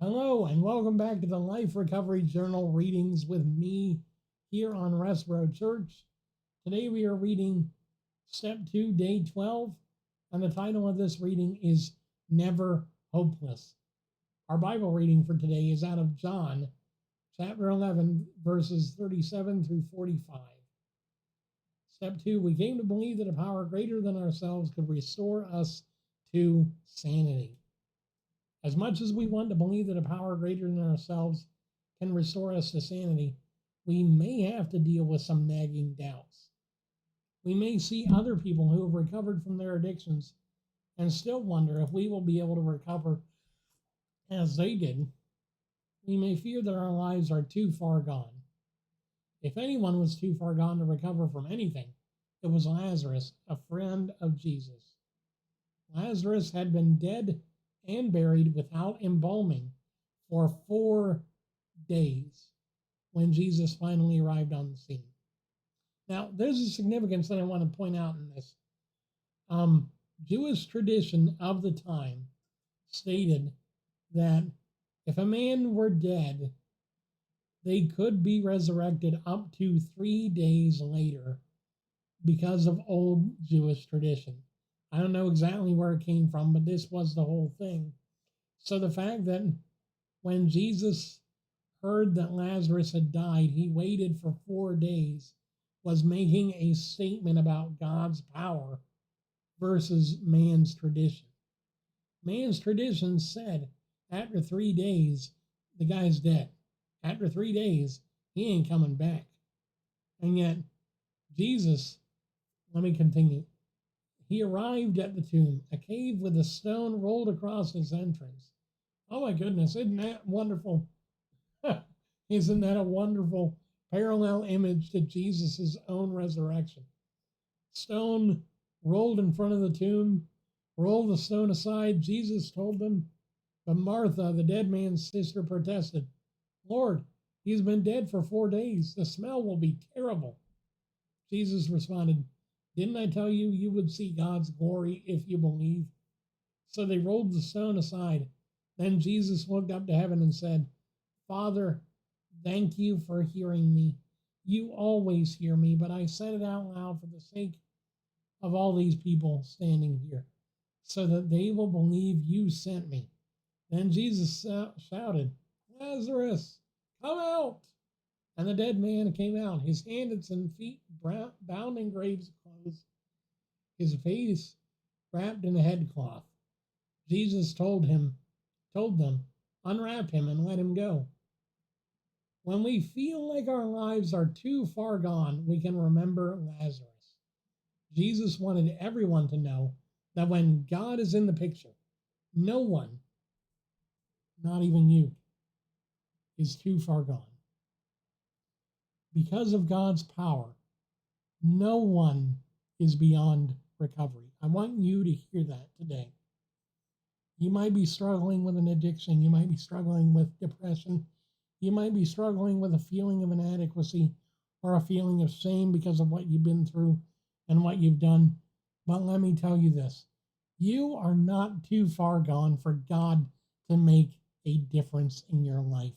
Hello, and welcome back to the Life Recovery Journal readings with me here on Westboro Church. Today we are reading Step 2, Day 12, and the title of this reading is Never Hopeless. Our Bible reading for today is out of John, chapter 11, verses 37 through 45. Step 2, we came to believe that a power greater than ourselves could restore us to sanity. As much as we want to believe that a power greater than ourselves can restore us to sanity, we may have to deal with some nagging doubts. We may see other people who have recovered from their addictions and still wonder if we will be able to recover as they did. We may fear that our lives are too far gone. If anyone was too far gone to recover from anything, it was Lazarus, a friend of Jesus. Lazarus had been dead and buried without embalming for 4 days when Jesus finally arrived on the scene. Now, there's a significance that I want to point out in this. Jewish tradition of the time stated that if a man were dead, they could be resurrected up to 3 days later because of old Jewish tradition. I don't know exactly where it came from, but this was the whole thing. So the fact that when Jesus heard that Lazarus had died, he waited for 4 days, was making a statement about God's power versus man's tradition. Man's tradition said after 3 days, the guy's dead. After 3 days, he ain't coming back. And yet, Jesus, let me continue. He arrived at the tomb, a cave with a stone rolled across its entrance. Oh my goodness, isn't that wonderful? Isn't that a wonderful parallel image to Jesus' own resurrection? Stone rolled in front of the tomb, rolled the stone aside. Jesus told them, but Martha, the dead man's sister, protested, Lord, he's been dead for 4 days. The smell will be terrible. Jesus responded, didn't I tell you you would see God's glory if you believe? So they rolled the stone aside. Then Jesus looked up to heaven and said, Father, thank you for hearing me. You always hear me, but I said it out loud for the sake of all these people standing here, so that they will believe you sent me. Then Jesus shouted, Lazarus, come out! And the dead man came out, his hands and feet bound in grave clothes, his face wrapped in a headcloth. Jesus told them, unwrap him and let him go. When we feel like our lives are too far gone, we can remember Lazarus. Jesus wanted everyone to know that when God is in the picture, no one, not even you, is too far gone. Because of God's power, no one is beyond recovery. I want you to hear that today. You might be struggling with an addiction. You might be struggling with depression. You might be struggling with a feeling of inadequacy or a feeling of shame because of what you've been through and what you've done. But let me tell you this. You are not too far gone for God to make a difference in your life.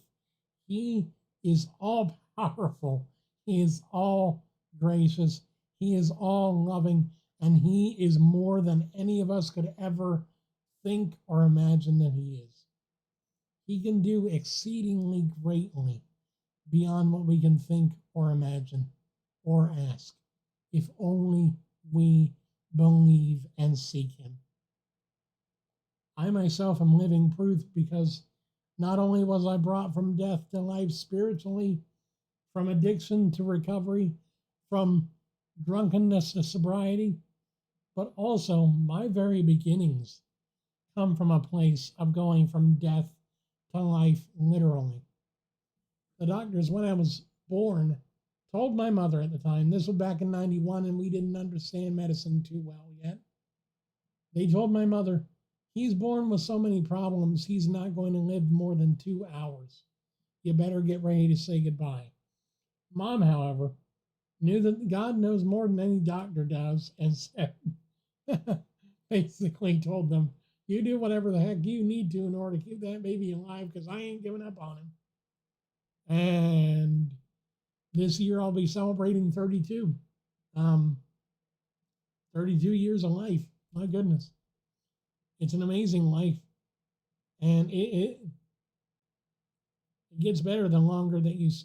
He is all powerful. He is all gracious. He is all loving. And He is more than any of us could ever think or imagine that He is. He can do exceedingly greatly beyond what we can think or imagine or ask, if only we believe and seek Him. I myself am living proof, because not only was I brought from death to life spiritually, from addiction to recovery, from drunkenness to sobriety, but also my very beginnings come from a place of going from death to life, literally. The doctors, when I was born, told my mother at the time, this was back in 91 and we didn't understand medicine too well yet. They told my mother, he's born with so many problems, he's not going to live more than 2 hours. You better get ready to say goodbye. Mom, however, knew that God knows more than any doctor does, and said, basically told them, You do whatever the heck you need to in order to keep that baby alive, because I ain't giving up on him. And this year I'll be celebrating 32. Um, 32 years of life. My goodness. It's an amazing life. And it gets better the longer the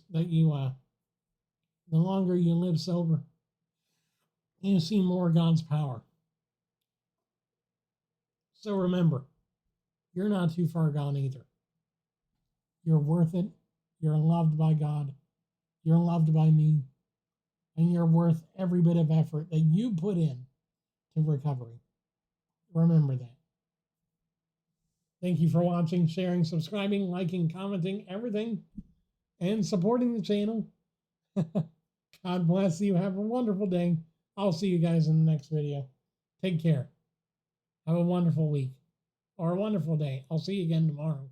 longer you live sober. You see more of God's power. So remember, you're not too far gone either. You're worth it. You're loved by God. You're loved by me. And you're worth every bit of effort that you put in to recovery. Remember that. Thank you for watching, sharing, subscribing, liking, commenting, everything, and supporting the channel. God bless you. Have a wonderful day. I'll see you guys in the next video. Take care. Have a wonderful week or a wonderful day. I'll see you again tomorrow.